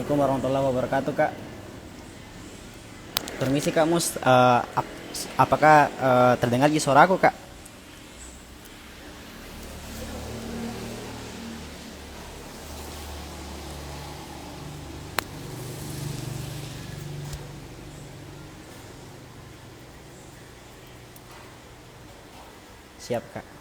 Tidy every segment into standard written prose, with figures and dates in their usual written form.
Assalamualaikum warahmatullahi wabarakatuh, Kak. Permisi, Kak Mus. Apakah terdengar di suara aku, Kak? Siap, Kak.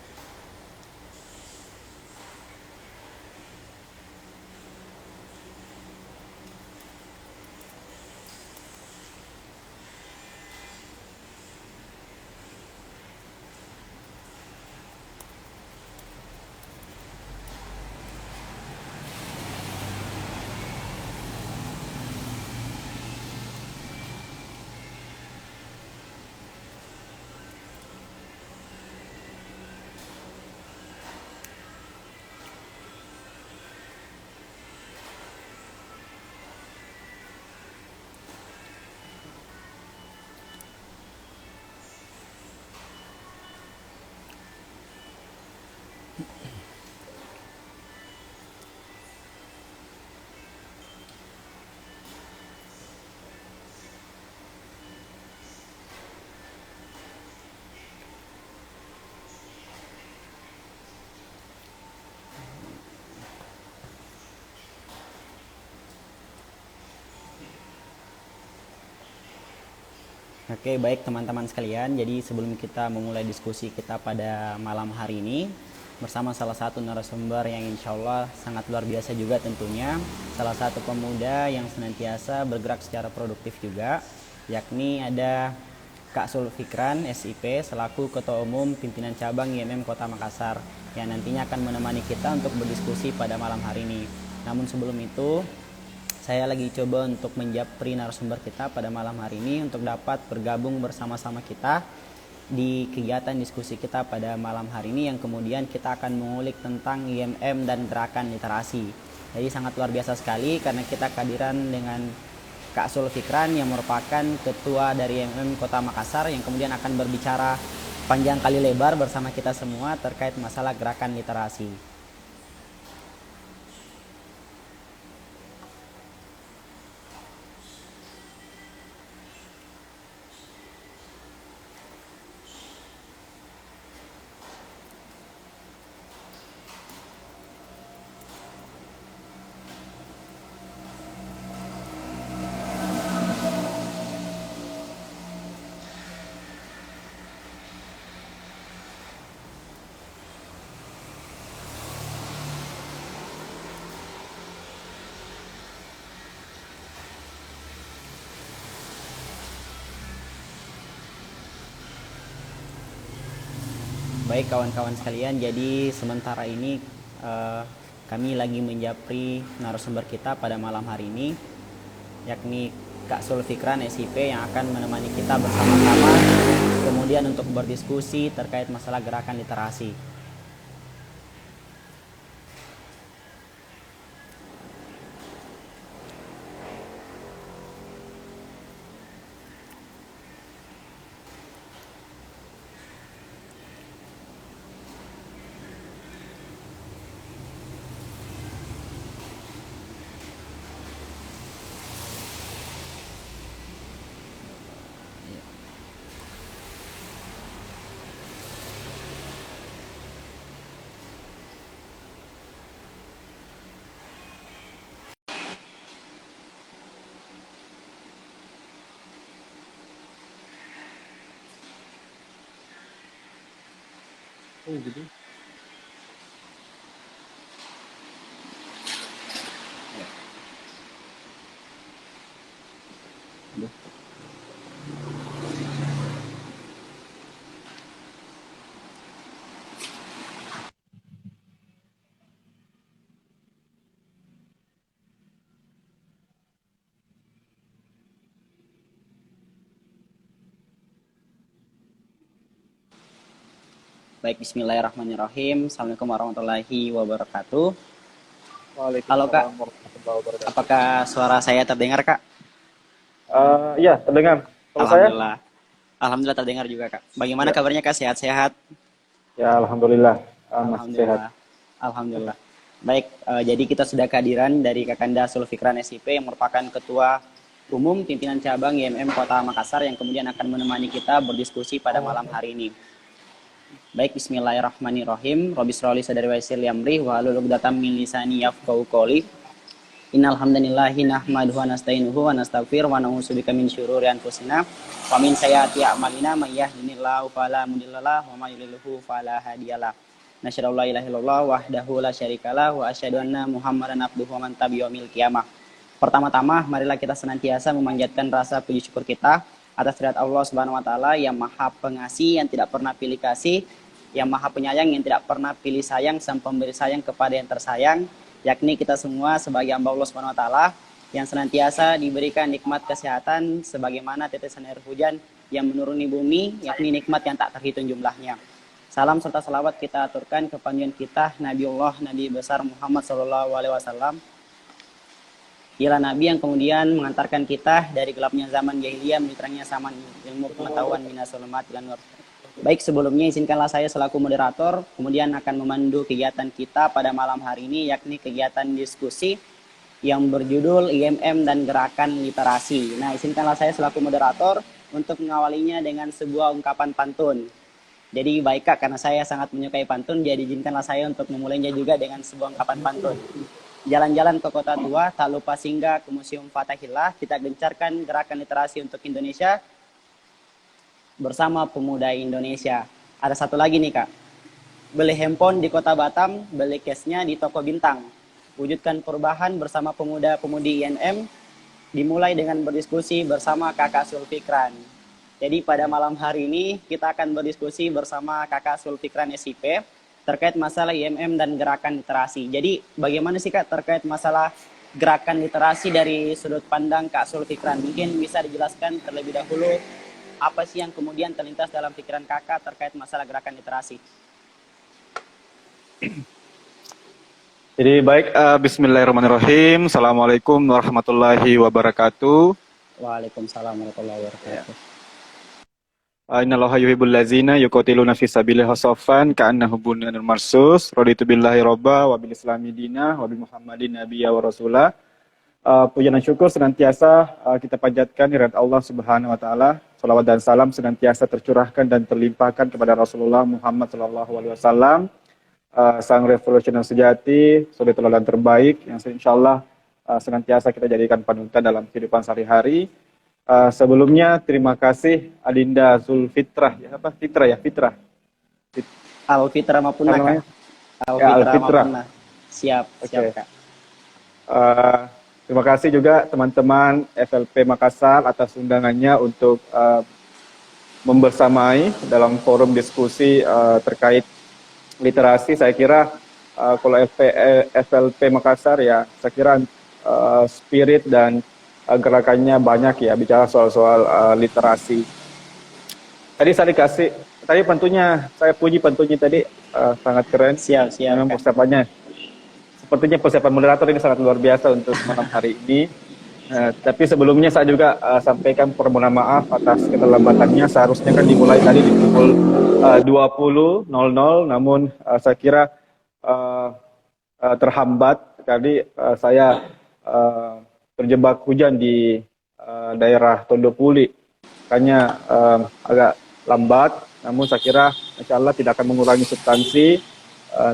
Oke, baik teman-teman sekalian. Jadi sebelum kita memulai diskusi kita pada malam hari ini bersama salah satu narasumber yang insya Allah sangat luar biasa juga tentunya, salah satu pemuda yang senantiasa bergerak secara produktif juga, yakni ada Kak Sulfikran SIP selaku Ketua Umum Pimpinan Cabang IMM Kota Makassar yang nantinya akan menemani kita untuk berdiskusi pada malam hari ini. Namun sebelum itu, saya lagi coba untuk menjapri narasumber kita pada malam hari ini untuk dapat bergabung bersama-sama kita di kegiatan diskusi kita pada malam hari ini yang kemudian kita akan mengulik tentang IMM dan gerakan literasi. Jadi sangat luar biasa sekali karena kita kehadiran dengan Kak Sul Fikran yang merupakan ketua dari IMM Kota Makassar yang kemudian akan berbicara panjang kali lebar bersama kita semua terkait masalah gerakan literasi. Baik kawan-kawan sekalian, jadi sementara ini kami lagi menjapri narasumber kita pada malam hari ini, yakni Kak Sulfikran SIP yang akan menemani kita bersama-sama kemudian untuk berdiskusi terkait masalah gerakan literasi. Oh gitu. Udah. Baik, bismillahirrahmanirrahim. Assalamualaikum warahmatullahi wabarakatuh. Halo Kak, Waalaikumsalam warahmatullahi wabarakatuh. apakah suara saya terdengar Kak? Iya, terdengar. Kalau saya? Alhamdulillah. Alhamdulillah terdengar juga Kak. Bagaimana Ya, kabarnya Kak? Sehat-sehat? ya alhamdulillah masih sehat. Alhamdulillah. Alhamdulillah. Baik, jadi kita sudah kehadiran dari Kakanda Sulfikran SIP yang merupakan Ketua Umum Pimpinan Cabang IMM Kota Makassar yang kemudian akan menemani kita berdiskusi pada malam hari ini. Baik, bismillahirrahmanirrahim. Rabbi shrali sadri wa yassir li amri wa hlul 'uqdatam min lisani yafqahu qawli. Innal hamdalillahi nahmaduhu wa nasta'inuhu wa nastaghfiruh wa na'udzubika min syururi anfusina wa min sayyiati a'malina may yahdihillahu fala mudhillalah wa may yudhlilhu fala hadiyalah. Nasyhadu an la ilaha illallah wahdahu la syarikalah wa asyhadu anna Muhammadan abduhu wa man tabi'ahul qiyamah. Pertama-tama marilah kita senantiasa memanjatkan rasa puji syukur kita atas hadirat Allah Subhanahu wa taala yang Maha Pengasih, yang tidak pernah pilih kasih, yang Maha Penyayang, yang tidak pernah pilih sayang, sang pemberi sayang kepada yang tersayang, yakni kita semua sebagai hamba Allah Subhanahu wa taala yang senantiasa diberikan nikmat kesehatan sebagaimana tetesan air hujan yang menuruni bumi, yakni nikmat yang tak terhitung jumlahnya. Salam serta salawat kita aturkan ke panjenengan kita Nabiullah Nabi besar Muhammad sallallahu alaihi wasallam. Ialah Nabi yang kemudian mengantarkan kita dari gelapnya zaman jahiliyah menuju terangnya zaman ilmu pengetahuan minas sulumat ilan nur. Baik, sebelumnya izinkanlah saya selaku moderator kemudian akan memandu kegiatan kita pada malam hari ini, yakni kegiatan diskusi yang berjudul IMM dan Gerakan Literasi. Nah, izinkanlah saya selaku moderator untuk mengawalinya dengan sebuah ungkapan pantun. Jadi baik Kak, karena saya sangat menyukai pantun, jadi izinkanlah saya untuk memulainya juga dengan sebuah ungkapan pantun. Jalan-jalan ke kota tua, tak lupa singgah ke Museum Fathahillah, kita gencarkan gerakan literasi untuk Indonesia bersama pemuda Indonesia. Ada satu lagi nih Kak, beli handphone di kota Batam, beli cashnya di toko Bintang. Wujudkan perubahan bersama pemuda-pemudi INM, dimulai dengan berdiskusi bersama Kakak Sulfikran. Jadi pada malam hari ini kita akan berdiskusi bersama Kakak Sulfikran SIP terkait masalah IMM dan gerakan literasi. Jadi bagaimana sih Kak terkait masalah gerakan literasi dari sudut pandang Kak Sulfikran? Mungkin bisa dijelaskan terlebih dahulu apa sih yang kemudian terlintas dalam pikiran Kakak terkait masalah gerakan literasi? Jadi baik, bismillahirrahmanirrahim. Assalamualaikum warahmatullahi wabarakatuh. Waalaikumsalam warahmatullahi wabarakatuh. Innallaha yuhibbul ladzina yuqatiluna fi sabilillahi shaffan ka'annahum bunyanun marsus. Raditu billahi robba wa bil islami dina wa bi Muhammadin nabiyya wa rasulah. Puja dan syukur senantiasa kita panjatkan kehadirat Allah Subhanahu wa taala. Salawat dan salam senantiasa tercurahkan dan terlimpahkan kepada Rasulullah Muhammad sallallahu alaihi wasallam, sang revolusioner sejati, suri teladan terbaik yang insyaallah senantiasa kita jadikan panutan dalam kehidupan sehari-hari. Sebelumnya terima kasih Adinda Zulfitrah ya, apa Fitrah ya, Fitrah Alfitra Mapuna Kak. Alfitra. Siap, siap Kak. Terima kasih juga teman-teman FLP Makassar atas undangannya untuk membersamai dalam forum diskusi terkait literasi. Saya kira kalau FLP Makassar ya, saya kira spirit dan gerakannya banyak ya, bicara soal literasi. Tadi pantunnya, saya puji pantunnya tadi, sangat keren. Siap. Memang persiapannya, sepertinya persiapan moderator ini sangat luar biasa untuk malam hari ini. Tapi sebelumnya saya juga sampaikan permohonan maaf atas keterlambatannya. Seharusnya kan dimulai tadi di pukul 20.00, namun saya kira terhambat. Tadi saya terjebak hujan di daerah Tondopuli, makanya agak lambat. Namun saya kira insya Allah tidak akan mengurangi substansi,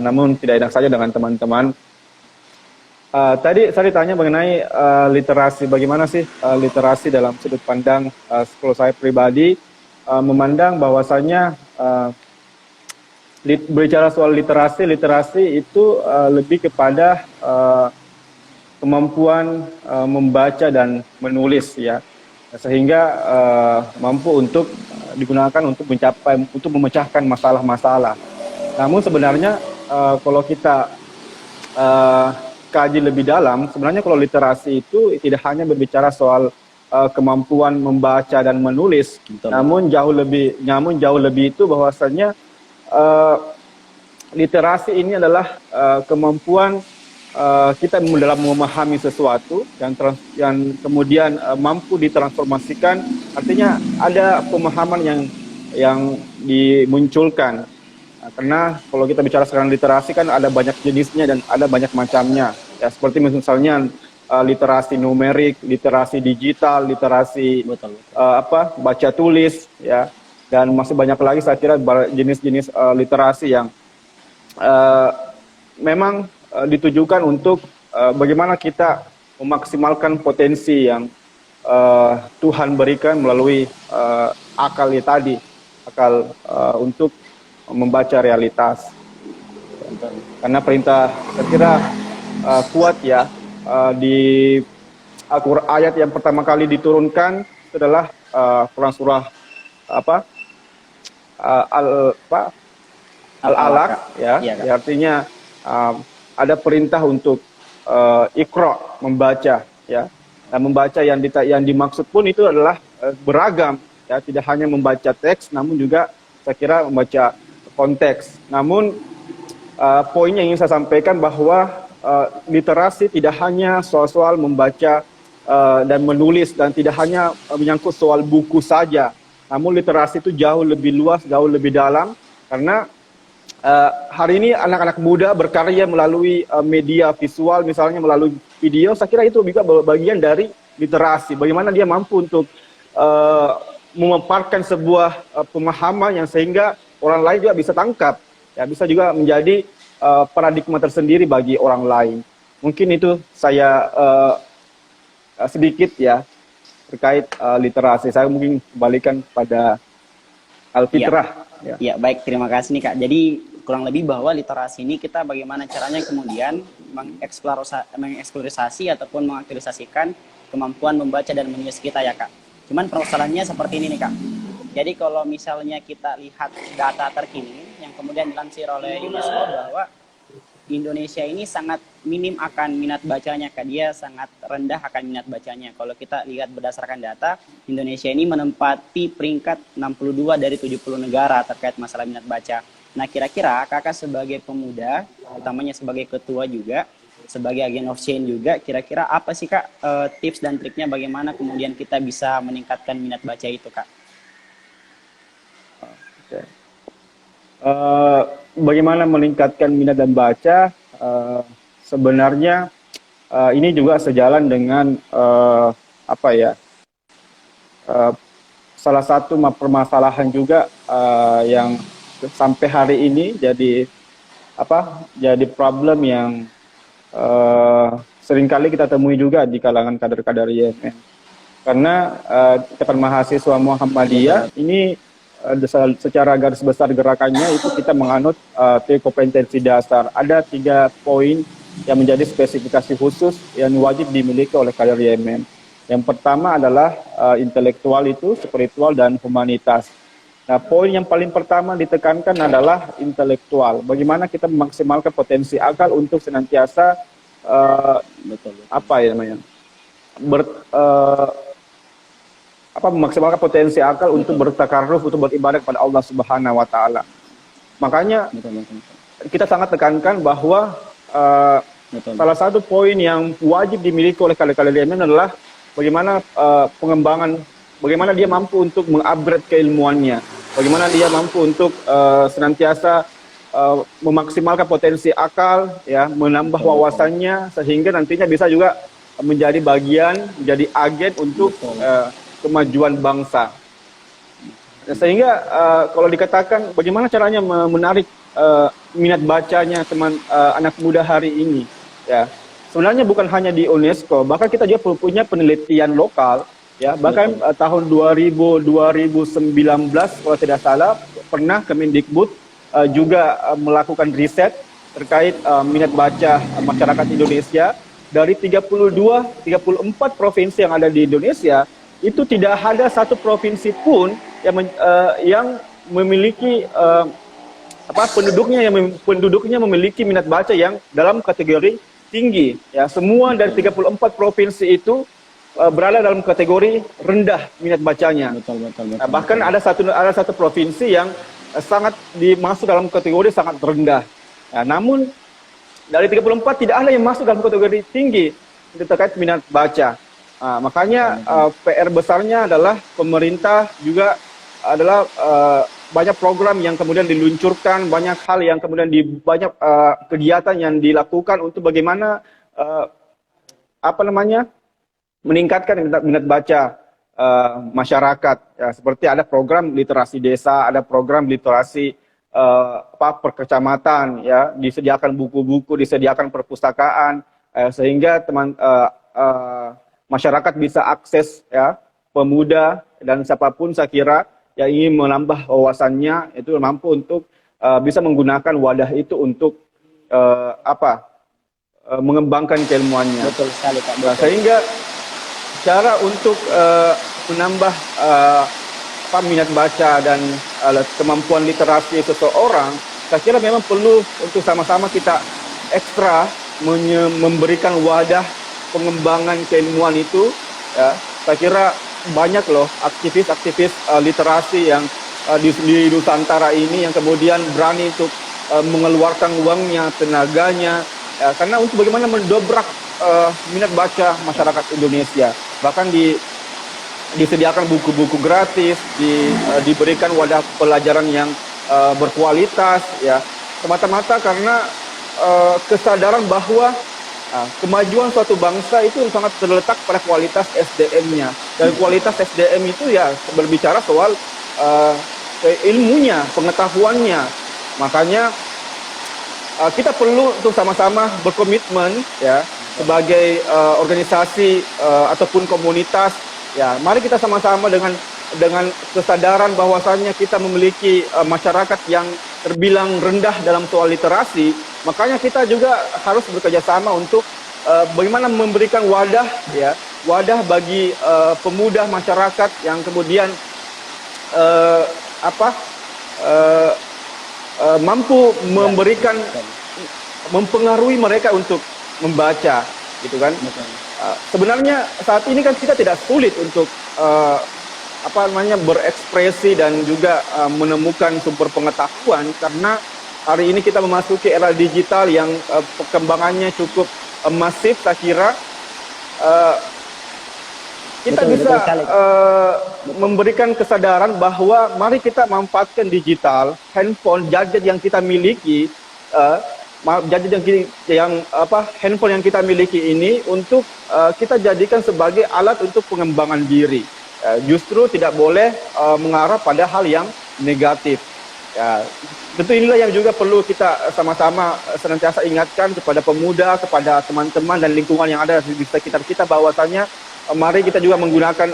namun tidak enak saja dengan teman-teman. Tadi saya ditanya mengenai literasi, bagaimana sih literasi dalam sudut pandang kalau saya pribadi memandang bahwasanya berbicara soal literasi itu lebih kepada kemampuan membaca dan menulis ya, sehingga mampu untuk digunakan untuk memecahkan masalah-masalah. Namun sebenarnya kalau kita kaji lebih dalam, sebenarnya kalau literasi itu tidak hanya berbicara soal kemampuan membaca dan menulis. Betul. Namun jauh lebih itu bahwasanya literasi ini adalah kemampuan kita dalam memahami sesuatu yang kemudian mampu ditransformasikan. Artinya ada pemahaman yang dimunculkan Karena kalau kita bicara sekarang literasi kan ada banyak jenisnya dan ada banyak macamnya. Ya seperti misalnya literasi numerik, literasi digital, literasi Betul, betul. baca tulis, ya, dan masih banyak lagi saya kira jenis-jenis literasi yang memang ditujukan untuk bagaimana kita memaksimalkan potensi yang Tuhan berikan melalui akal tadi, akal untuk membaca realitas. Karena perintah saya kira kuat ya di ayat yang pertama kali diturunkan itu adalah Quran surah apa Al-Alaq ya, Iya, Kak. ya, artinya ada perintah untuk Iqra, membaca ya. Dan membaca yang dimaksud pun itu adalah beragam ya, tidak hanya membaca teks namun juga saya kira membaca konteks. Namun poin yang ingin saya sampaikan bahwa literasi tidak hanya soal membaca dan menulis dan tidak hanya menyangkut soal buku saja. Namun literasi itu jauh lebih luas, jauh lebih dalam karena hari ini anak-anak muda berkarya melalui media visual, misalnya melalui video. Saya kira itu juga bagian dari literasi. Bagaimana dia mampu untuk memaparkan sebuah pemahaman yang sehingga orang lain juga bisa tangkap. Ya, bisa juga menjadi paradigma tersendiri bagi orang lain. Mungkin itu saya sedikit ya terkait literasi. Saya mungkin kembalikan pada Alfitrah. Ya, baik, terima kasih nih Kak. Jadi kurang lebih bahwa literasi ini kita bagaimana caranya kemudian mengeksplorasi ataupun mengaktualisasikan kemampuan membaca dan menulis kita ya Kak. Cuman permasalahannya seperti ini nih Kak. Jadi kalau misalnya kita lihat data terkini yang kemudian dilansir oleh UNESCO bahwa Indonesia ini sangat minim akan minat bacanya Kak. Dia sangat rendah akan minat bacanya. Kalau kita lihat berdasarkan data, Indonesia ini menempati peringkat 62 dari 70 negara terkait masalah minat baca. Nah, kira-kira Kakak sebagai pemuda, utamanya sebagai ketua juga, sebagai agen of change juga, kira-kira apa sih Kak tips dan triknya bagaimana kemudian kita bisa meningkatkan minat baca itu Kak? Okay. Bagaimana meningkatkan minat dan baca? Sebenarnya ini juga sejalan dengan salah satu permasalahan juga yang sampai hari ini jadi problem yang seringkali kita temui juga di kalangan kader-kader YMN. Karena Ikatan Mahasiswa Muhammadiyah ini secara garis besar gerakannya itu kita menganut kompetensi dasar. Ada 3 poin yang menjadi spesifikasi khusus yang wajib dimiliki oleh kader YMN. Yang pertama adalah intelektual itu, spiritual dan humanitas. Nah, poin yang paling pertama ditekankan adalah intelektual. Bagaimana kita memaksimalkan potensi akal untuk senantiasa memaksimalkan potensi akal untuk bertakarruf, untuk beribadah kepada Allah Subhanahu wa taala. Makanya kita sangat tekankan bahwa salah satu poin yang wajib dimiliki oleh kader-kader YMN adalah bagaimana pengembangan, bagaimana dia mampu untuk mengupgrade keilmuannya, bagaimana dia mampu untuk senantiasa memaksimalkan potensi akal, ya, menambah wawasannya sehingga nantinya bisa juga menjadi bagian, menjadi agen untuk kemajuan bangsa. Sehingga kalau dikatakan bagaimana caranya menarik minat bacanya anak muda hari ini, ya, sebenarnya bukan hanya di UNESCO, bahkan kita juga punya penelitian lokal, ya, bahkan tahun 2019 kalau tidak salah pernah Kemendikbud juga melakukan riset terkait minat baca masyarakat Indonesia. Dari 34 provinsi yang ada di Indonesia, itu tidak ada satu provinsi pun yang memiliki penduduknya memiliki minat baca yang dalam kategori tinggi. Ya, semua dari 34 provinsi itu berada dalam kategori rendah minat bacanya. Betul. Nah, bahkan ada satu provinsi yang sangat dimasuk dalam kategori sangat rendah. Nah, namun dari 34 tidak ada yang masuk dalam kategori tinggi terkait minat baca. Nah, makanya PR besarnya adalah pemerintah juga adalah banyak program yang kemudian diluncurkan, banyak hal yang kemudian banyak kegiatan yang dilakukan untuk bagaimana apa namanya meningkatkan minat baca masyarakat. Ya, seperti ada program literasi desa, ada program literasi per kecamatan, ya, disediakan buku-buku, disediakan perpustakaan, sehingga masyarakat bisa akses, ya, pemuda dan siapapun saya kira yang ingin menambah wawasannya itu mampu untuk bisa menggunakan wadah itu untuk mengembangkan keilmuannya. Betul sekali Kak. Nah, Betul. sehingga cara untuk menambah minat baca dan kemampuan literasi seseorang, saya kira memang perlu untuk sama-sama kita ekstra memberikan wadah pengembangan keilmuan itu. Ya, saya kira banyak loh aktivis-aktivis literasi yang di Nusantara ini yang kemudian berani untuk mengeluarkan uangnya, tenaganya, ya, karena untuk bagaimana mendobrak minat baca masyarakat Indonesia. Bahkan disediakan buku-buku gratis, diberikan wadah pelajaran yang berkualitas, ya, semata-mata karena kesadaran bahwa kemajuan suatu bangsa itu sangat terletak pada kualitas SDM-nya. Dan kualitas SDM itu ya berbicara soal ilmunya, pengetahuannya. Makanya kita perlu untuk sama-sama berkomitmen, ya, sebagai organisasi ataupun komunitas. Ya, mari kita sama-sama dengan kesadaran bahwasannya kita memiliki masyarakat yang terbilang rendah dalam soal literasi, makanya kita juga harus bekerja sama untuk bagaimana memberikan wadah, ya, wadah bagi pemuda masyarakat yang kemudian mampu memberikan, mempengaruhi mereka untuk membaca, gitu kan? Sebenarnya saat ini kan kita tidak sulit untuk berekspresi dan juga menemukan sumber pengetahuan, karena hari ini kita memasuki era digital yang perkembangannya cukup masif. Saya kira kita bisa memberikan kesadaran bahwa mari kita manfaatkan digital, handphone, gadget yang kita miliki, handphone yang kita miliki ini untuk kita jadikan sebagai alat untuk pengembangan diri. Justru tidak boleh mengarah pada hal yang negatif. Ya, tentu inilah yang juga perlu kita sama-sama senantiasa ingatkan kepada pemuda, kepada teman-teman dan lingkungan yang ada di sekitar kita, bahwasanya mari kita juga menggunakan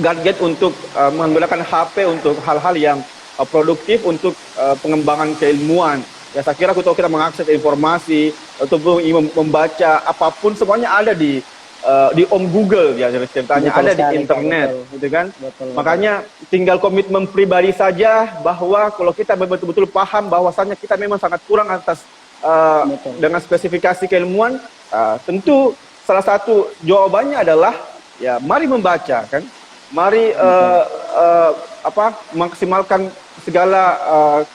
gadget untuk menggunakan HP untuk hal-hal yang produktif untuk pengembangan keilmuan. Ya, saya kira kita mengakses informasi atau membaca apapun, semuanya ada di Om Google, ya, ceritanya ada di internet, gitu kan? Makanya tinggal komitmen pribadi saja, bahwa kalau kita betul-betul paham bahwasannya kita memang sangat kurang atas dengan spesifikasi keilmuan, tentu salah satu jawabannya adalah ya mari membaca, kan? Mari maksimalkan segala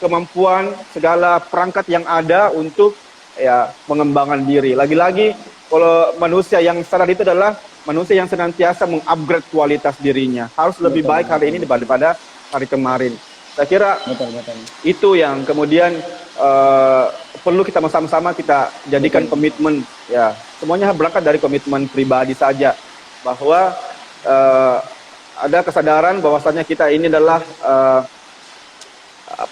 kemampuan, segala perangkat yang ada untuk ya mengembangkan diri. Lagi-lagi kalau manusia yang sadar itu adalah manusia yang senantiasa mengupgrade kualitas dirinya. Harus lebih baik hari ini daripada hari kemarin. Saya kira itu yang kemudian perlu kita sama-sama kita jadikan komitmen. Ya, semuanya berangkat dari komitmen pribadi saja, bahwa ada kesadaran bahwasanya kita ini adalah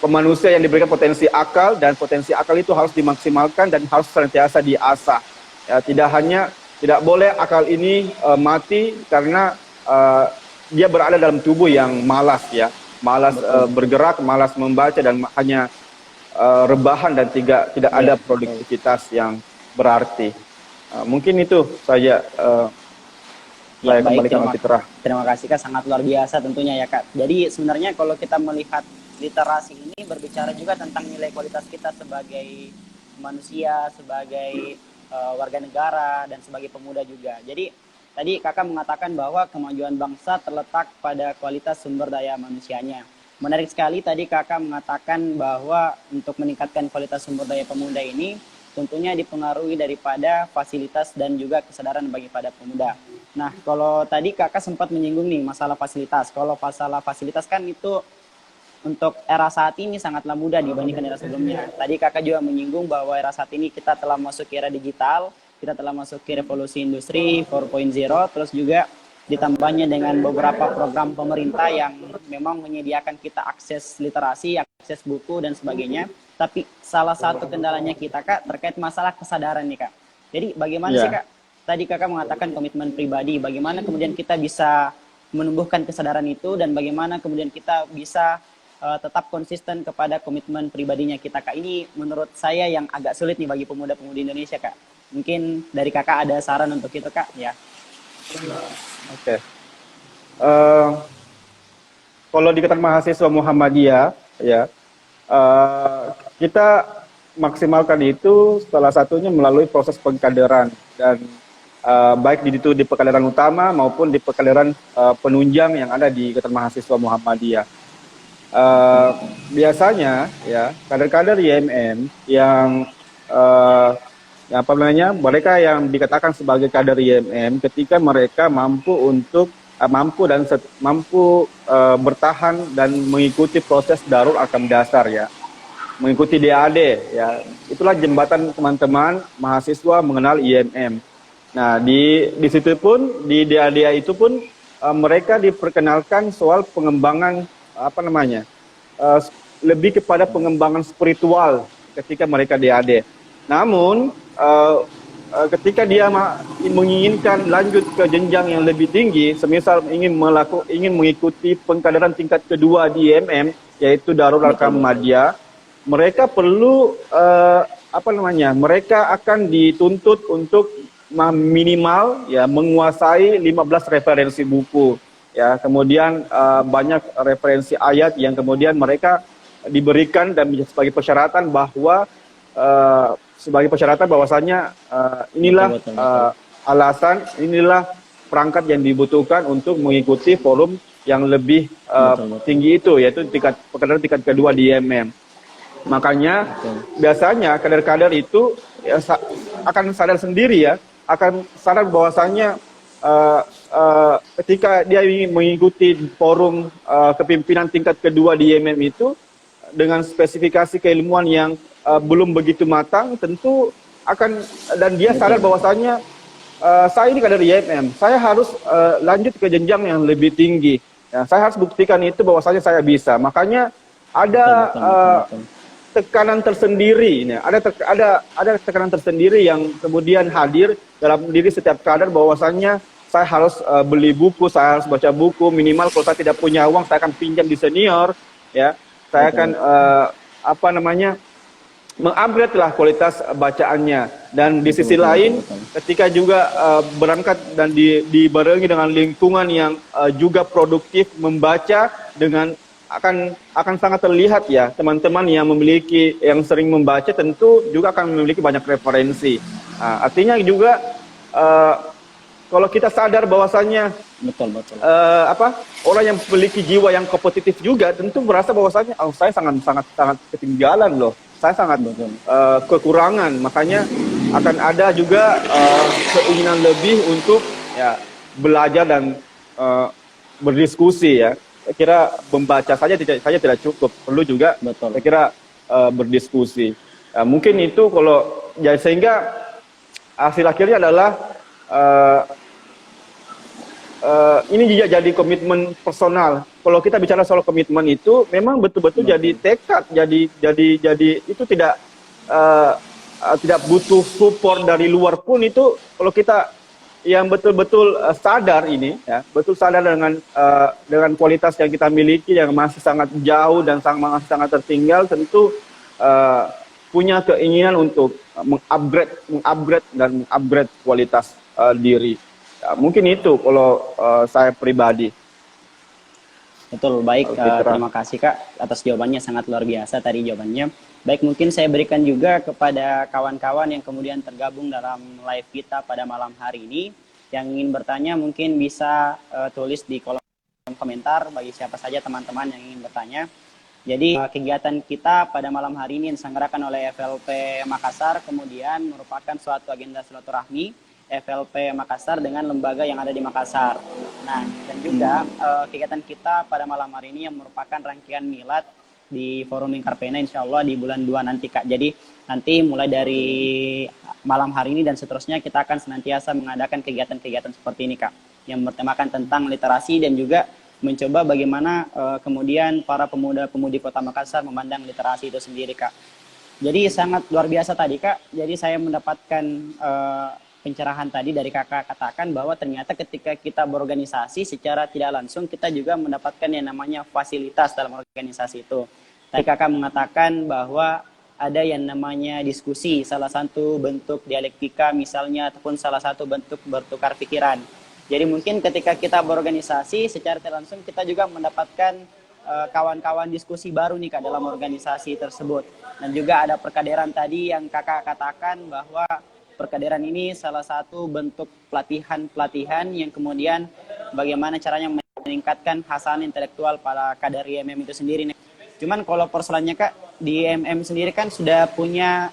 manusia yang diberikan potensi akal, dan potensi akal itu harus dimaksimalkan dan harus senantiasa diasah. Ya, tidak boleh akal ini mati karena dia berada dalam tubuh yang malas, ya, malas bergerak, malas membaca, dan hanya rebahan dan tidak ada produktivitas yang berarti. Mungkin itu saja. Ya, baik, terima kasih Kak, sangat luar biasa tentunya ya Kak. Jadi sebenarnya kalau kita melihat literasi ini berbicara juga tentang nilai kualitas kita sebagai manusia, sebagai warga negara, dan sebagai pemuda juga. Jadi tadi kakak mengatakan bahwa kemajuan bangsa terletak pada kualitas sumber daya manusianya. Menarik sekali tadi kakak mengatakan bahwa untuk meningkatkan kualitas sumber daya pemuda ini, tentunya dipengaruhi daripada fasilitas dan juga kesadaran bagi pada pemuda. Nah, kalau tadi kakak sempat menyinggung nih masalah fasilitas. Kalau masalah fasilitas kan itu untuk era saat ini sangatlah mudah dibandingkan era sebelumnya. Tadi kakak juga menyinggung bahwa era saat ini kita telah masuk ke era digital, kita telah masuk ke revolusi industri 4.0, terus juga ditambahnya dengan beberapa program pemerintah yang memang menyediakan kita akses literasi, akses buku dan sebagainya. Tapi salah satu kendalanya kita kak terkait masalah kesadaran nih kak. Jadi bagaimana sih kak? Tadi kakak mengatakan komitmen pribadi, bagaimana kemudian kita bisa menumbuhkan kesadaran itu dan bagaimana kemudian kita bisa tetap konsisten kepada komitmen pribadinya kita kak. Ini menurut saya yang agak sulit nih bagi pemuda-pemudi Indonesia kak. Mungkin dari kakak ada saran untuk itu kak ya. Oke. Kalau di Ikatan Mahasiswa Muhammadiyah ya, kita maksimalkan itu salah satunya melalui proses pengkaderan dan baik di pengkaderan utama maupun di pengkaderan penunjang yang ada di Ikatan Mahasiswa Muhammadiyah. Biasanya ya kader-kader YMM yang apa namanya, mereka yang dikatakan sebagai kader YMM ketika mereka mampu bertahan dan mengikuti proses Darul Arqam Dasar ya, mengikuti DAD ya, itulah jembatan teman-teman mahasiswa mengenal YMM. Nah di situ pun di DAD itu pun mereka diperkenalkan soal pengembangan apa namanya, lebih kepada pengembangan spiritual ketika mereka DAD. Namun ketika dia menginginkan lanjut ke jenjang yang lebih tinggi, semisal ingin mengikuti pengkaderan tingkat kedua di IMM, yaitu Darul Arqam Madya, mereka perlu mereka akan dituntut untuk minimal ya menguasai 15 referensi buku ya, kemudian banyak referensi ayat yang kemudian mereka diberikan dan sebagai persyaratan bahwa bahwasanya inilah alasan, inilah perangkat yang dibutuhkan untuk mengikuti forum yang lebih tinggi itu, yaitu pengkaderan tingkat kedua di IMM. Makanya biasanya kader-kader itu ya, akan sadar sendiri ya, akan sadar bahwasanya ketika dia ingin mengikuti forum kepimpinan tingkat kedua di IMM itu dengan spesifikasi keilmuan yang belum begitu matang, tentu akan, dan dia sadar bahwasanya saya ini kader YMM, saya harus lanjut ke jenjang yang lebih tinggi. Ya, saya harus buktikan itu bahwasanya saya bisa. Makanya ada tekanan tersendiri, ya. ada tekanan tersendiri yang kemudian hadir dalam diri setiap kader bahwasanya saya harus beli buku, saya harus baca buku, minimal kalau saya tidak punya uang saya akan pinjam di senior, ya. Saya akan mengupgrade lah kualitas bacaannya. Dan di sisi lain ketika juga berangkat dan dibarengi dengan lingkungan yang juga produktif membaca, dengan akan sangat terlihat ya, teman-teman yang sering membaca tentu juga akan memiliki banyak referensi. Artinya juga kalau kita sadar bahwasanya orang yang memiliki jiwa yang kompetitif juga tentu merasa bahwasanya saya sangat ketinggalan loh, saya sangat kekurangan. Makanya akan ada juga keinginan lebih untuk ya belajar dan berdiskusi ya. Saya kira membaca saja tidak cukup, perlu juga saya kira berdiskusi. Mungkin itu kalau ya, sehingga hasil akhirnya adalah ini juga jadi komitmen personal. Kalau kita bicara soal komitmen itu memang betul-betul jadi tekad, jadi itu tidak butuh support dari luar pun. Itu kalau kita yang betul-betul sadar ini ya, betul sadar dengan kualitas yang kita miliki yang masih sangat jauh dan masih sangat tertinggal, tentu punya keinginan untuk mengupgrade kualitas diri. Ya, mungkin itu kalau saya pribadi. Betul, baik. Terima kasih Kak atas jawabannya, sangat luar biasa tadi jawabannya. Baik, mungkin saya berikan juga kepada kawan-kawan yang kemudian tergabung dalam live kita pada malam hari ini. Yang ingin bertanya mungkin bisa tulis di kolom komentar bagi siapa saja teman-teman yang ingin bertanya. Jadi kegiatan kita pada malam hari ini yang diselenggarakan oleh FLP Makassar kemudian merupakan suatu agenda silaturahmi FLP Makassar dengan lembaga yang ada di Makassar. Nah, dan juga kegiatan kita pada malam hari ini yang merupakan rangkaian milad di Forum Lingkar Pena insya Allah di bulan 2 nanti Kak. Jadi nanti mulai dari malam hari ini dan seterusnya kita akan senantiasa mengadakan kegiatan-kegiatan seperti ini Kak. Yang bertemakan tentang literasi dan juga mencoba bagaimana kemudian para pemuda-pemudi Kota Makassar memandang literasi itu sendiri Kak. Jadi sangat luar biasa tadi Kak. Jadi saya mendapatkan pencerahan tadi dari kakak katakan bahwa ternyata ketika kita berorganisasi secara tidak langsung kita juga mendapatkan yang namanya fasilitas dalam organisasi itu. Tadi kakak mengatakan bahwa ada yang namanya diskusi, salah satu bentuk dialektika misalnya ataupun salah satu bentuk bertukar pikiran. Jadi mungkin ketika kita berorganisasi secara tidak langsung kita juga mendapatkan kawan-kawan diskusi baru nih Kak dalam organisasi tersebut. Dan juga ada perkaderan tadi yang kakak katakan bahwa perkaderan ini salah satu bentuk pelatihan-pelatihan yang kemudian bagaimana caranya meningkatkan hasanah intelektual para kader IMM itu sendiri nih. Cuman kalau persoalannya Kak, di IMM sendiri kan sudah punya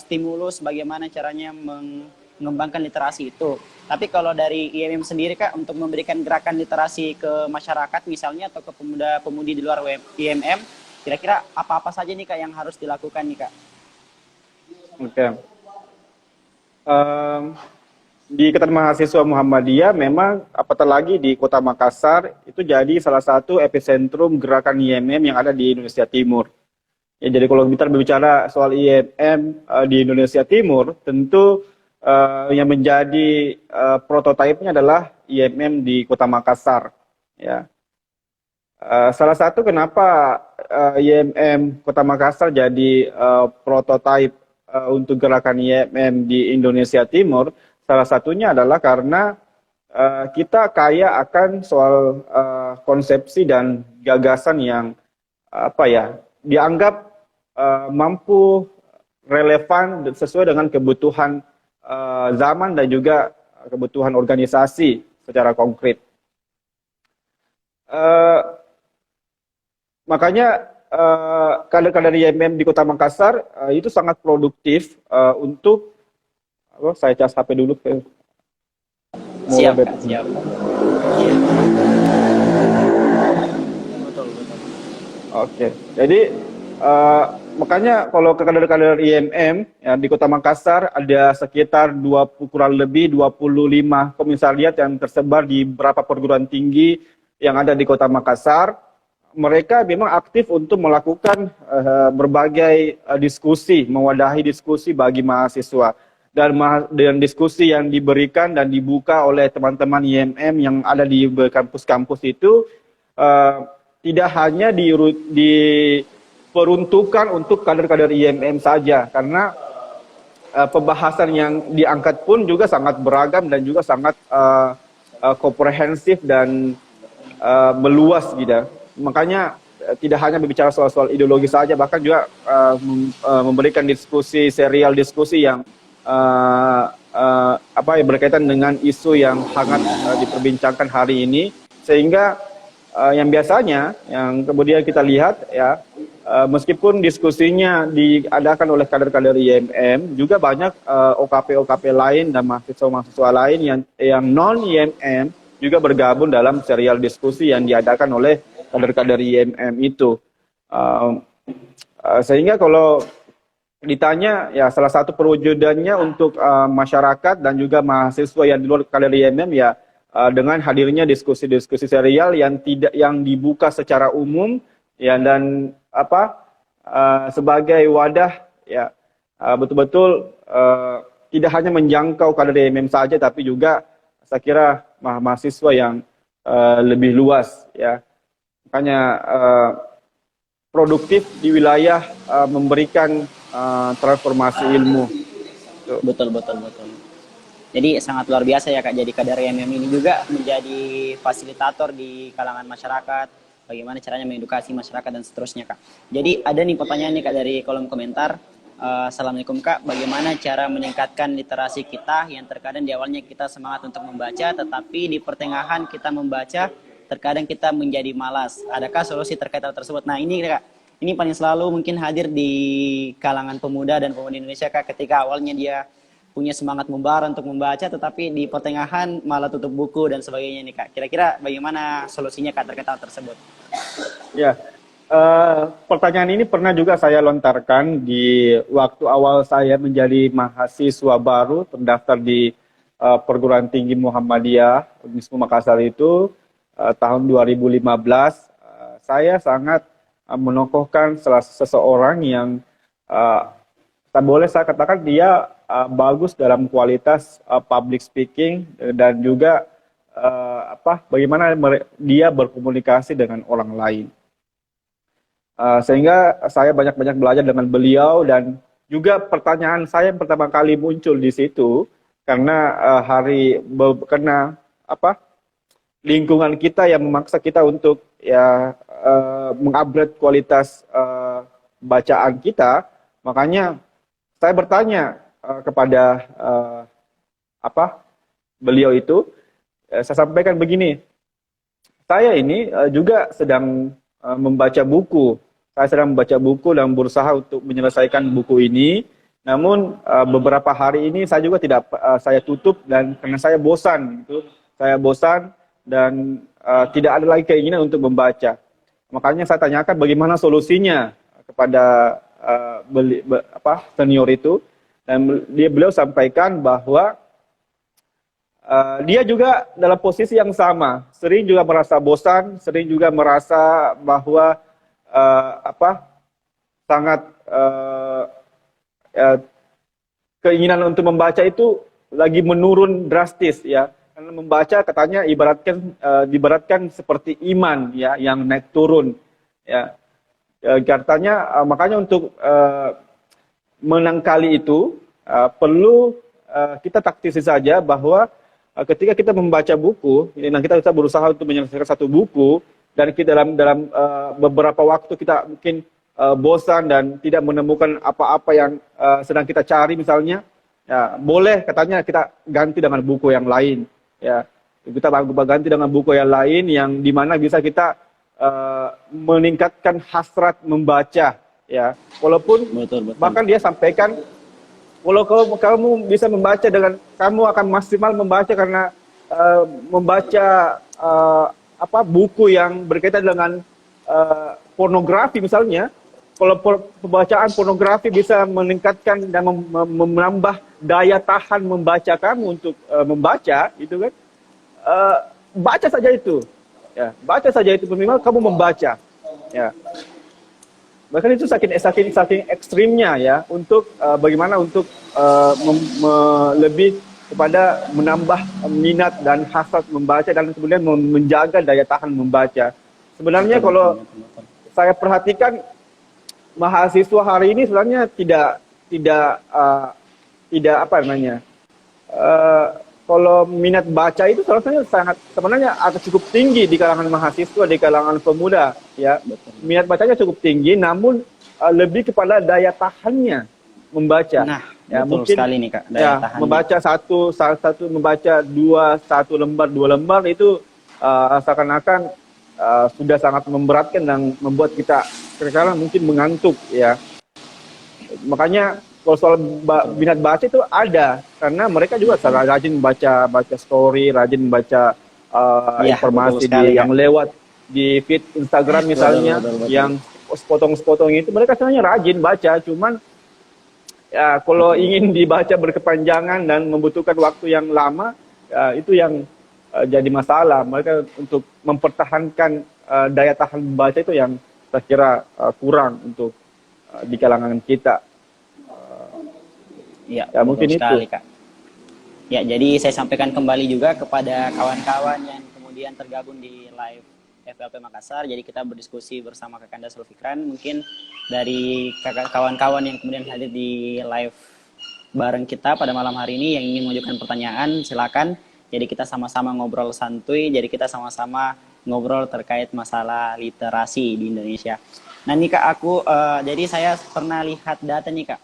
stimulus bagaimana caranya mengembangkan literasi itu. Tapi kalau dari IMM sendiri Kak, untuk memberikan gerakan literasi ke masyarakat misalnya atau ke pemuda-pemudi di luar IMM, kira-kira apa-apa saja nih Kak yang harus dilakukan nih Kak? Oke. Di Ikatan Mahasiswa Muhammadiyah memang apatah lagi di Kota Makassar itu jadi salah satu epicentrum gerakan IMM yang ada di Indonesia Timur. Ya, jadi kalau kita berbicara soal IMM di Indonesia Timur, tentu yang menjadi prototipenya adalah IMM di Kota Makassar. Ya. Salah satu kenapa IMM Kota Makassar jadi prototipe untuk gerakan IMM di Indonesia Timur, salah satunya adalah karena kita kaya akan soal konsepsi dan gagasan yang dianggap mampu relevan sesuai dengan kebutuhan zaman dan juga kebutuhan organisasi secara konkret. Makanya kader-kader IMM di Kota Makassar itu sangat produktif untuk saya cas HP dulu. Siap, Kak, siap. Betul. Oke, jadi makanya kalau ke kader-kader IMM ya, di Kota Makassar ada sekitar kurang lebih 25 komisariat yang tersebar di beberapa perguruan tinggi yang ada di Kota Makassar. Mereka memang aktif untuk melakukan berbagai diskusi, mewadahi diskusi bagi mahasiswa. Dan diskusi yang diberikan dan dibuka oleh teman-teman IMM yang ada di kampus-kampus itu tidak hanya diperuntukkan untuk kader-kader IMM saja, karena pembahasan yang diangkat pun juga sangat beragam dan juga sangat komprehensif dan meluas gitu. Makanya tidak hanya berbicara soal ideologi saja, bahkan juga memberikan serial diskusi yang berkaitan dengan isu yang hangat diperbincangkan hari ini, sehingga yang biasanya yang kemudian kita lihat ya, meskipun diskusinya diadakan oleh kader-kader IMM, juga banyak OKP lain dan mahasiswa-mahasiswa lain yang non IMM juga bergabung dalam serial diskusi yang diadakan oleh kader-kader IMM itu. Sehingga kalau ditanya, ya salah satu perwujudannya untuk masyarakat dan juga mahasiswa yang di luar kader IMM ya dengan hadirnya diskusi-diskusi serial yang dibuka secara umum ya, dan sebagai wadah ya betul-betul tidak hanya menjangkau kader IMM saja, tapi juga saya kira mahasiswa yang lebih luas ya. Makanya produktif di wilayah memberikan transformasi ilmu. Betul. Jadi sangat luar biasa ya Kak. Jadi kader IMM ini juga menjadi fasilitator di kalangan masyarakat. Bagaimana caranya mengedukasi masyarakat dan seterusnya Kak. Jadi ada nih pertanyaan nih Kak dari kolom komentar. Assalamualaikum Kak, bagaimana cara meningkatkan literasi kita yang terkadang di awalnya kita semangat untuk membaca, tetapi di pertengahan kita membaca terkadang kita menjadi malas. Adakah solusi terkait hal tersebut? Nah ini Kak, ini paling selalu mungkin hadir di kalangan pemuda dan pemuda Indonesia Kak, ketika awalnya dia punya semangat membara untuk membaca, tetapi di pertengahan malah tutup buku dan sebagainya nih Kak. Kira-kira bagaimana solusinya Kak terkait hal tersebut? Ya, pertanyaan ini pernah juga saya lontarkan di waktu awal saya menjadi mahasiswa baru terdaftar di perguruan tinggi Muhammadiyah Unismu Makassar itu tahun 2015. Saya sangat menokohkan salah seseorang yang boleh saya katakan dia bagus dalam kualitas public speaking dan juga bagaimana dia berkomunikasi dengan orang lain. Sehingga saya banyak-banyak belajar dengan beliau, dan juga pertanyaan saya yang pertama kali muncul di situ karena lingkungan kita yang memaksa kita untuk mengupgrade kualitas bacaan kita. Makanya saya bertanya kepada beliau itu, saya sampaikan begini, saya ini juga sedang membaca buku. Saya sedang membaca buku dan berusaha untuk menyelesaikan buku ini. Namun beberapa hari ini saya juga saya tutup dan karena saya bosan gitu. Saya bosan dan tidak ada lagi keinginan untuk membaca. Makanya saya tanyakan bagaimana solusinya kepada senior itu, dan beliau sampaikan bahwa dia juga dalam posisi yang sama, sering juga merasa bosan, sering juga merasa bahwa sangat keinginan untuk membaca itu lagi menurun drastis ya. Karena membaca katanya diibaratkan seperti iman ya, yang naik turun ya. Katanya makanya untuk menangkali itu perlu kita taktisi saja bahwa ketika kita membaca buku, kita bisa berusaha untuk menyelesaikan satu buku, dan kita dalam beberapa waktu kita mungkin bosan dan tidak menemukan apa-apa yang sedang kita cari misalnya, ya boleh katanya kita ganti dengan buku yang lain. Ya, kita ganti dengan buku yang lain yang dimana bisa kita meningkatkan hasrat membaca. Ya, walaupun Betul. bahkan dia sampaikan, kalau kamu bisa membaca dengan kamu akan maksimal membaca karena membaca buku yang berkaitan dengan pornografi misalnya. Kalau pembacaan pornografi bisa meningkatkan dan menambah daya tahan membaca kamu untuk membaca, itu kan, baca saja itu, ya baca saja itu, minimal kamu membaca, ya. Bahkan itu saking ekstrimnya ya, untuk bagaimana untuk lebih kepada menambah minat dan hasrat membaca dan kemudian menjaga daya tahan membaca. Sebenarnya kalau saya perhatikan mahasiswa hari ini sebenarnya tidak kalau minat baca itu sebenarnya agak cukup tinggi di kalangan mahasiswa, di kalangan pemuda ya. Minat bacanya cukup tinggi, namun lebih kepada daya tahannya membaca. Nah, ya, betul mungkin sekali nih Kak, daya tahannya. Membaca membaca dua lembar itu seakan-akan sudah sangat memberatkan dan membuat kita sekarang mungkin mengantuk ya. Makanya kalau soal minat baca itu ada, karena mereka juga rajin baca story, rajin baca informasi yang lewat di feed Instagram misalnya, betul. Yang sepotong-sepotong itu mereka sebenarnya rajin baca, cuman ya kalau ingin dibaca berkepanjangan dan membutuhkan waktu yang lama, itu yang jadi masalah. Mereka untuk mempertahankan daya tahan membaca itu yang saya kira kurang untuk di kalangan kita. Ya mungkin sekali, itu. Kak. Ya, jadi saya sampaikan kembali juga kepada kawan-kawan yang kemudian tergabung di live FLP Makassar. Jadi kita berdiskusi bersama Kakanda Sulfikran. Mungkin dari kawan-kawan yang kemudian hadir di live bareng kita pada malam hari ini yang ingin mengajukan pertanyaan, silakan. Jadi kita sama-sama ngobrol santuy, jadi kita sama-sama ngobrol terkait masalah literasi di Indonesia. Nah nih Kak, jadi saya pernah lihat data nih Kak.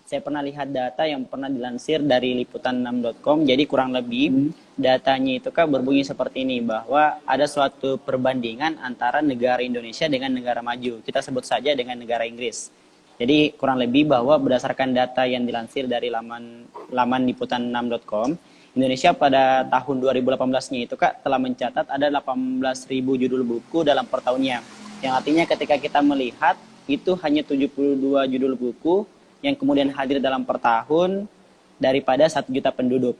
saya pernah lihat data yang pernah dilansir dari liputan6.com. Jadi kurang lebih datanya itu Kak berbunyi seperti ini, bahwa ada suatu perbandingan antara negara Indonesia dengan negara maju. Kita sebut saja dengan negara Inggris. Jadi kurang lebih bahwa berdasarkan data yang dilansir dari laman liputan6.com, Indonesia pada tahun 2018-nya itu Kak telah mencatat ada 18.000 judul buku dalam per tahunnya. Yang artinya ketika kita melihat itu hanya 72 judul buku yang kemudian hadir dalam per tahun daripada 1 juta penduduk.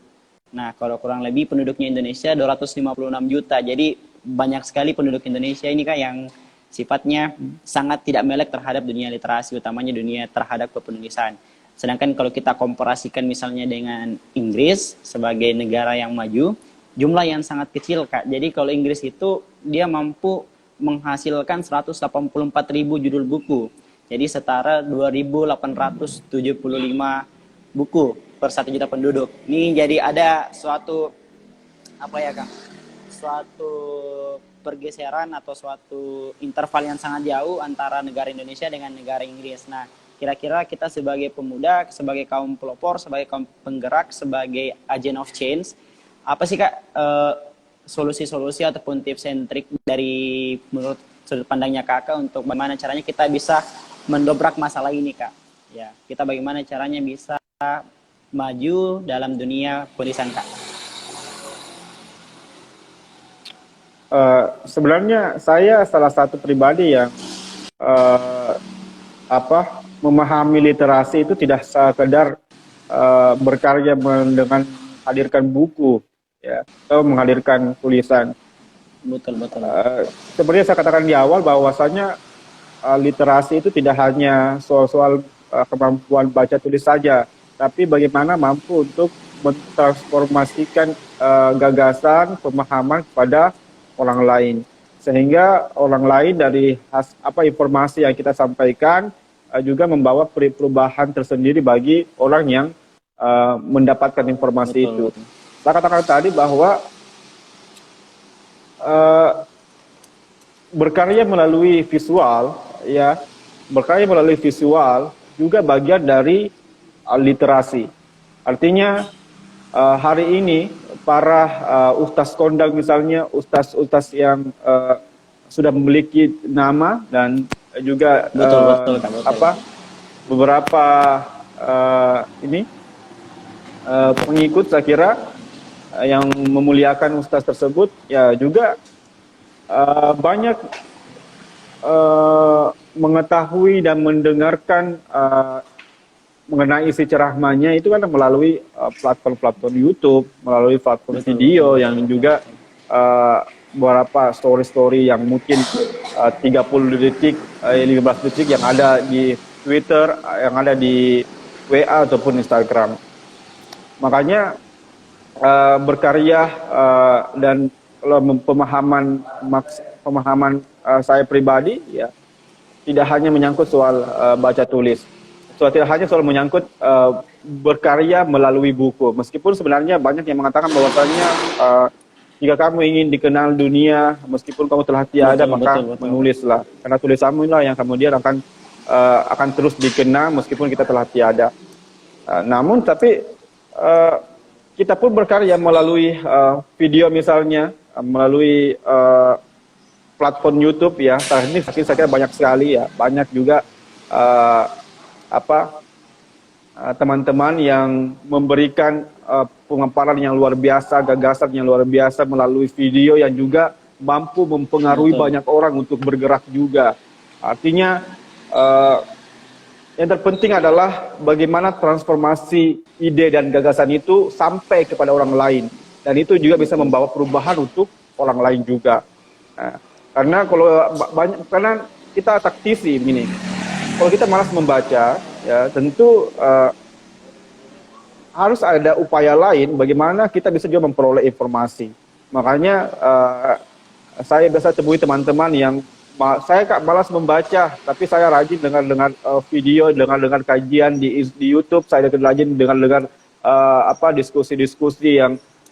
Nah, kalau kurang lebih penduduknya Indonesia 256 juta. Jadi banyak sekali penduduk Indonesia ini Kak yang sifatnya sangat tidak melek terhadap dunia literasi, utamanya dunia terhadap kepenulisan. Sedangkan kalau kita komparasikan misalnya dengan Inggris sebagai negara yang maju, jumlah yang sangat kecil Kak. Jadi kalau Inggris itu dia mampu menghasilkan 184.000 judul buku. Jadi setara 2.875 buku per 1 juta penduduk. Ini jadi ada suatu apa ya Kang? Suatu pergeseran atau suatu interval yang sangat jauh antara negara Indonesia dengan negara Inggris. Nah, kira-kira kita sebagai pemuda, sebagai kaum pelopor, sebagai kaum penggerak, sebagai agent of change, apa sih Kak solusi-solusi ataupun tips and trik dari menurut sudut pandangnya Kakak untuk bagaimana caranya kita bisa mendobrak masalah ini Kak? Ya, kita bagaimana caranya bisa maju dalam dunia penulisan Kak? Sebenarnya saya salah satu pribadi yang memahami literasi itu tidak sekedar berkarya dengan hadirkan buku, ya, atau menghadirkan tulisan. Betul. Seperti saya katakan di awal bahwasanya literasi itu tidak hanya soal kemampuan baca tulis saja, tapi bagaimana mampu untuk mentransformasikan gagasan, pemahaman kepada orang lain, sehingga orang lain dari informasi yang kita sampaikan juga membawa perubahan tersendiri bagi orang yang mendapatkan informasi itu. Saya katakan tadi bahwa berkarya melalui visual, ya, berkarya melalui visual juga bagian dari literasi. Artinya hari ini para ustaz kondang misalnya, ustaz yang sudah memiliki nama dan juga betul. beberapa pengikut saya kira yang memuliakan ustaz tersebut, ya juga banyak mengetahui dan mendengarkan mengenai isi ceramahnya itu kan melalui platform-platform YouTube, melalui platform video yang juga beberapa story-story yang mungkin 30 detik, 15 detik yang ada di Twitter, yang ada di WA ataupun Instagram. Makanya berkarya dan pemahaman saya pribadi, ya, tidak hanya menyangkut soal baca tulis. Tidak hanya soal menyangkut berkarya melalui buku. Meskipun sebenarnya banyak yang mengatakan bahwasanya jika kamu ingin dikenal dunia, meskipun kamu telah tiada, maka menulislah. Karena tulisanmu inilah yang kemudian akan terus dikenal meskipun kita telah tiada. Namun kita pun berkarya melalui video misalnya, melalui platform YouTube, ya. Saat ini saya kira banyak sekali, ya, banyak juga teman-teman yang memberikan pemaparan yang luar biasa, gagasan yang luar biasa melalui video yang juga mampu mempengaruhi banyak orang untuk bergerak juga. Artinya yang terpenting adalah bagaimana transformasi ide dan gagasan itu sampai kepada orang lain, dan itu juga bisa membawa perubahan untuk orang lain juga. Karena kita taktisi ini. Kalau kita malas membaca, ya tentu harus ada upaya lain bagaimana kita bisa juga memperoleh informasi. Makanya saya biasa temui teman-teman yang saya malas membaca, tapi saya rajin dengar video, dengar kajian di YouTube, saya rajin dengar diskusi-diskusi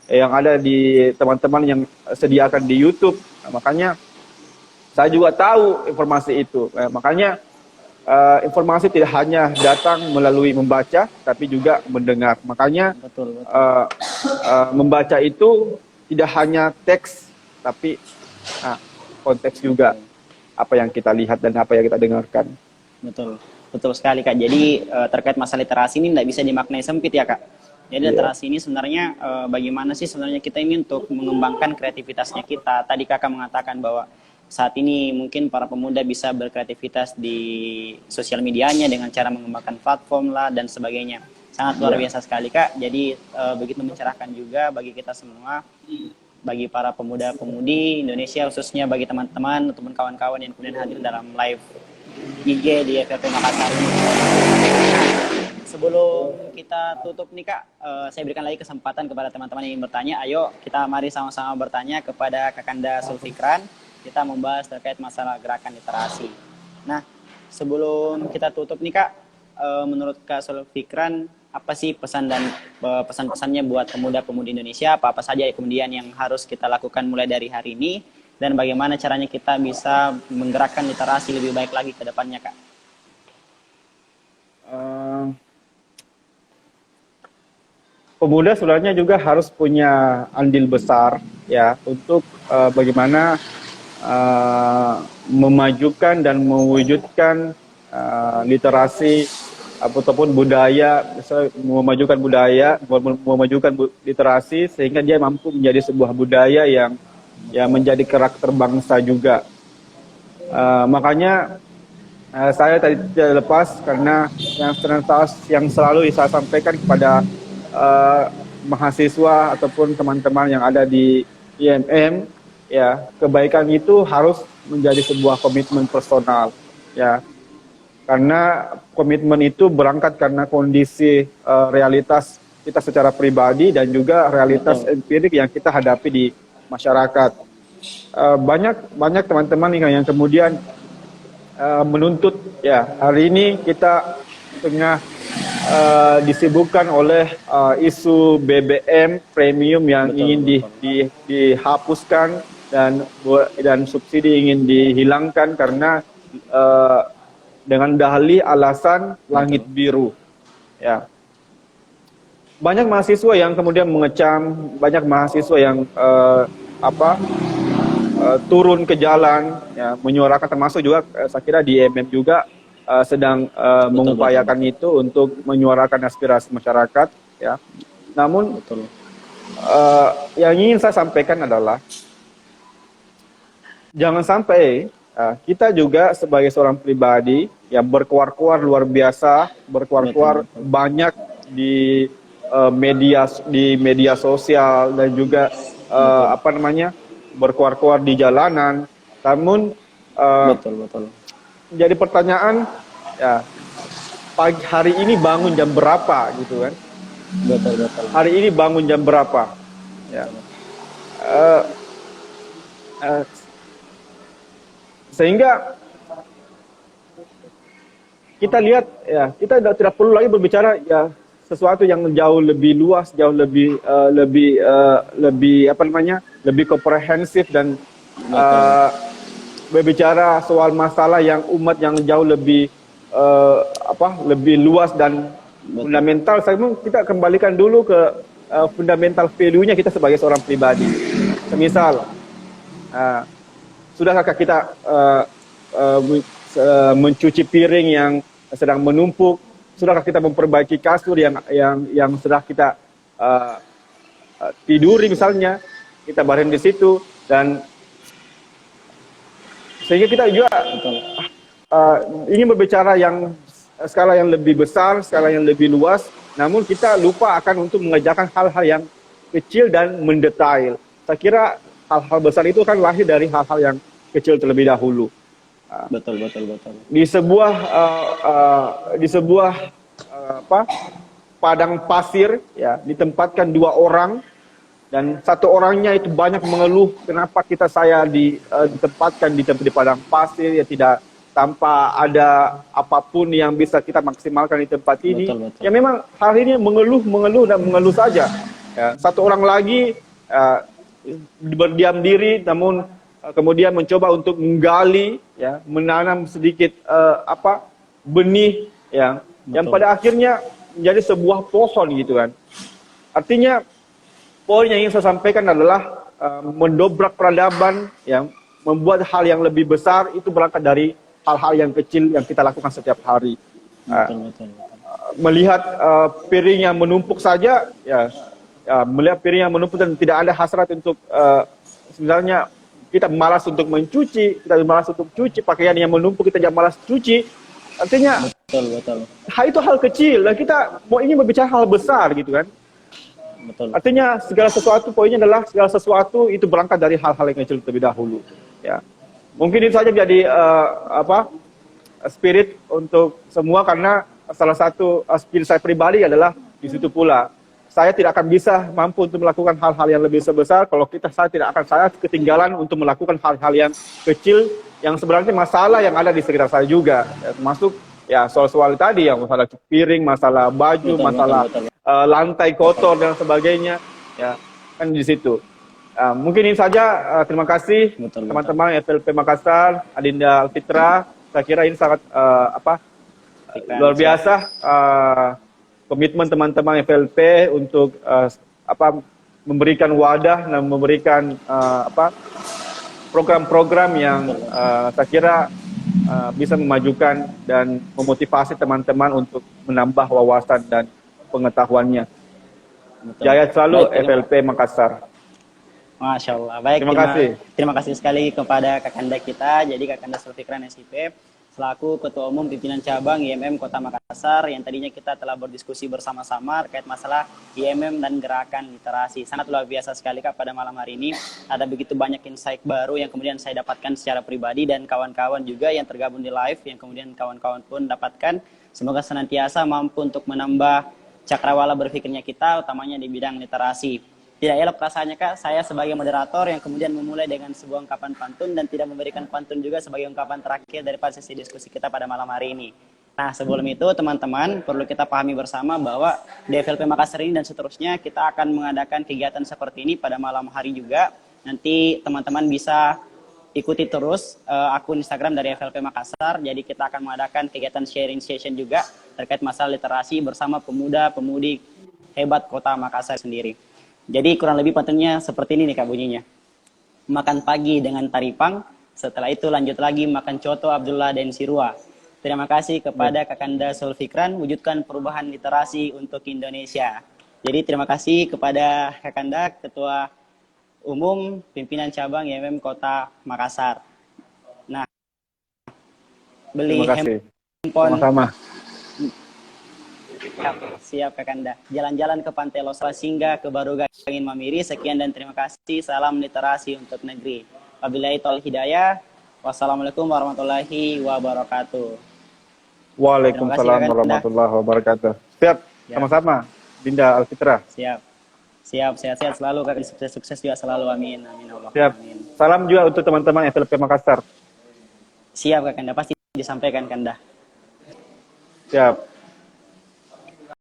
yang ada di teman-teman yang sediakan di YouTube. Makanya saya juga tahu informasi itu. Makanya informasi tidak hanya datang melalui membaca, tapi juga mendengar. Makanya Betul, betul. membaca itu tidak hanya teks, tapi konteks juga apa yang kita lihat dan apa yang kita dengarkan. Betul, betul sekali Kak. Jadi terkait masalah literasi ini tidak bisa dimaknai sempit ya Kak. Jadi literasi ini sebenarnya bagaimana sih sebenarnya kita ini untuk mengembangkan kreativitasnya kita. Tadi Kakak mengatakan bahwa saat ini mungkin para pemuda bisa berkreativitas di sosial medianya dengan cara mengembangkan platform lah dan sebagainya. Sangat luar biasa sekali Kak. Jadi begitu mencerahkan juga bagi kita semua, bagi para pemuda-pemudi Indonesia, khususnya bagi teman-teman ataupun kawan-kawan yang kemudian hadir dalam live IG di FFP Makassar. Sebelum kita tutup nih Kak, saya berikan lagi kesempatan kepada teman-teman yang ingin bertanya. Ayo kita mari sama-sama bertanya kepada Kakanda Zulfikran. Kita membahas terkait masalah gerakan literasi. Nah, sebelum kita tutup nih Kak, menurut Kak Zulfikran, apa sih pesan dan pesan-pesannya buat pemuda-pemudi Indonesia? Apa-apa saja kemudian yang harus kita lakukan mulai dari hari ini? Dan bagaimana caranya kita bisa menggerakkan literasi lebih baik lagi ke depannya Kak? Pemuda sebenarnya juga harus punya andil besar ya untuk bagaimana memajukan dan mewujudkan literasi ataupun budaya, memajukan budaya, memajukan literasi sehingga dia mampu menjadi sebuah budaya yang menjadi karakter bangsa juga. Makanya saya tadi tidak lepas karena yang selalu saya sampaikan kepada mahasiswa ataupun teman-teman yang ada di IMM, ya, kebaikan itu harus menjadi sebuah komitmen personal, ya, karena komitmen itu berangkat karena kondisi realitas kita secara pribadi dan juga realitas empirik yang kita hadapi di masyarakat. Banyak teman-teman yang kemudian menuntut, ya, hari ini kita tengah disibukkan oleh isu BBM premium yang ingin dihapuskan dan subsidi ingin dihilangkan karena dengan dalih alasan langit biru. Ya, banyak mahasiswa yang kemudian mengecam, banyak mahasiswa yang turun ke jalan, ya, menyuarakan, termasuk juga saya kira di IMM juga sedang mengupayakan itu untuk menyuarakan aspirasi masyarakat, ya. Namun yang ingin saya sampaikan adalah jangan sampai kita juga sebagai seorang pribadi yang berkuar-kuar luar biasa, berkuar-kuar banyak di media sosial dan juga berkuar-kuar di jalanan. Namun jadi pertanyaan, ya, pagi hari ini bangun jam berapa gitu kan? Hari ini bangun jam berapa? Ya. Sehingga kita lihat, ya, kita tidak perlu lagi berbicara, ya, sesuatu yang jauh lebih luas, jauh lebih lebih komprehensif dan berbicara soal masalah yang umat yang jauh lebih lebih luas dan fundamental. Saya mau kita kembalikan dulu ke fundamental value-nya kita sebagai seorang pribadi. Semisal sudahkah kita mencuci piring yang sedang menumpuk? Sudahkah kita memperbaiki kasur yang sudah kita tiduri misalnya? Kita baring di situ, dan sehingga kita juga ingin berbicara yang skala yang lebih besar, skala yang lebih luas, namun kita lupa akan untuk mengerjakan hal-hal yang kecil dan mendetail. Saya kira hal-hal besar itu kan lahir dari hal-hal yang kecil terlebih dahulu. Betul. Di sebuah padang pasir, ya, ditempatkan 2 orang. Dan satu orangnya itu banyak mengeluh, kenapa saya ditempatkan di padang pasir, ya, tidak tanpa ada apapun yang bisa kita maksimalkan di tempat ini. Betul. Ya, memang hari ini mengeluh saja. Ya, satu orang lagi berdiam diri, namun kemudian mencoba untuk menggali, ya, menanam sedikit benih yang pada akhirnya menjadi sebuah pohon gitu kan. Artinya poin yang ingin saya sampaikan adalah mendobrak peradaban, membuat hal yang lebih besar itu berangkat dari hal-hal yang kecil yang kita lakukan setiap hari. Betul. Melihat piring yang menumpuk saja, melihat piring yang menumpuk dan tidak ada hasrat untuk sebenarnya kita malas untuk mencuci, kita malas untuk cuci pakaian yang menumpuk, kita jangan malas cuci. Artinya Betul. itu hal kecil dan kita mau ini berbicara hal besar gitu kan. Betul. Artinya segala sesuatu, poinnya adalah segala sesuatu itu berangkat dari hal-hal yang kecil terlebih dahulu. Ya, mungkin itu saja menjadi spirit untuk semua, karena salah satu spirit saya pribadi adalah di situ pula. Saya tidak akan bisa mampu untuk melakukan hal-hal yang lebih sebesar kalau saya ketinggalan untuk melakukan hal-hal yang kecil yang sebenarnya masalah yang ada di sekitar saya juga, termasuk soal-soal tadi, yang masalah piring, masalah baju, betul. Lantai kotor dan sebagainya, kan di situ. Mungkin ini saja. Terima kasih teman-teman FLP Makassar, Adinda Alfitra. Saya kira ini sangat luar biasa komitmen teman-teman FLP untuk memberikan wadah dan memberikan program-program yang saya kira bisa memajukan dan memotivasi teman-teman untuk menambah wawasan dan pengetahuannya. Jaya selalu FLP Makassar. Masya Allah. Baik, terima kasih sekali kepada Kakanda kita. Jadi Kakanda Zulfikran SIP selaku Ketua Umum Pimpinan Cabang IMM Kota Makassar, yang tadinya kita telah berdiskusi bersama-sama terkait masalah IMM dan gerakan literasi. Sangat luar biasa sekali Kak pada malam hari ini. Ada begitu banyak insight baru yang kemudian saya dapatkan secara pribadi dan kawan-kawan juga yang tergabung di live yang kemudian kawan-kawan pun dapatkan. Semoga senantiasa mampu untuk menambah cakrawala berpikirnya kita, utamanya di bidang literasi. Tidak elok rasanya Kak, saya sebagai moderator yang kemudian memulai dengan sebuah ungkapan pantun dan tidak memberikan pantun juga sebagai ungkapan terakhir daripada sesi diskusi kita pada malam hari ini. Nah, sebelum itu teman-teman perlu kita pahami bersama bahwa di FLP Makassar ini dan seterusnya kita akan mengadakan kegiatan seperti ini pada malam hari juga. Nanti teman-teman bisa ikuti terus akun Instagram dari FLP Makassar. Jadi kita akan mengadakan kegiatan sharing session juga terkait masalah literasi bersama pemuda-pemudi hebat Kota Makassar sendiri. Jadi kurang lebih pantunnya seperti ini nih Kak bunyinya. Makan pagi dengan taripang, setelah itu lanjut lagi makan coto Abdullah dan Sirwa. Terima kasih kepada Kakanda Zulfikran, wujudkan perubahan literasi untuk Indonesia. Jadi terima kasih kepada Kakanda, Ketua Umum Pimpinan Cabang IMM Kota Makassar. Nah, beli handphone. Sama-sama. Siap Kakanda. Jalan-jalan ke Pantai Losra Singgah ke Barugangin Mamiri. Sekian dan terima kasih. Salam literasi untuk negeri. Wabillahi taufiq hidayah. Wassalamualaikum warahmatullahi wabarakatuh. Waalaikumsalam warahmatullahi wabarakatuh. Siap, sama-sama. Dinda Alfitra. Siap. Sehat-sehat selalu Kak. Sukses juga selalu. Amin. Amin Allah. Siap. Amin. Salam juga untuk teman-teman FLP Makassar. Siap Kakanda. Pasti disampaikan Kanda. Siap.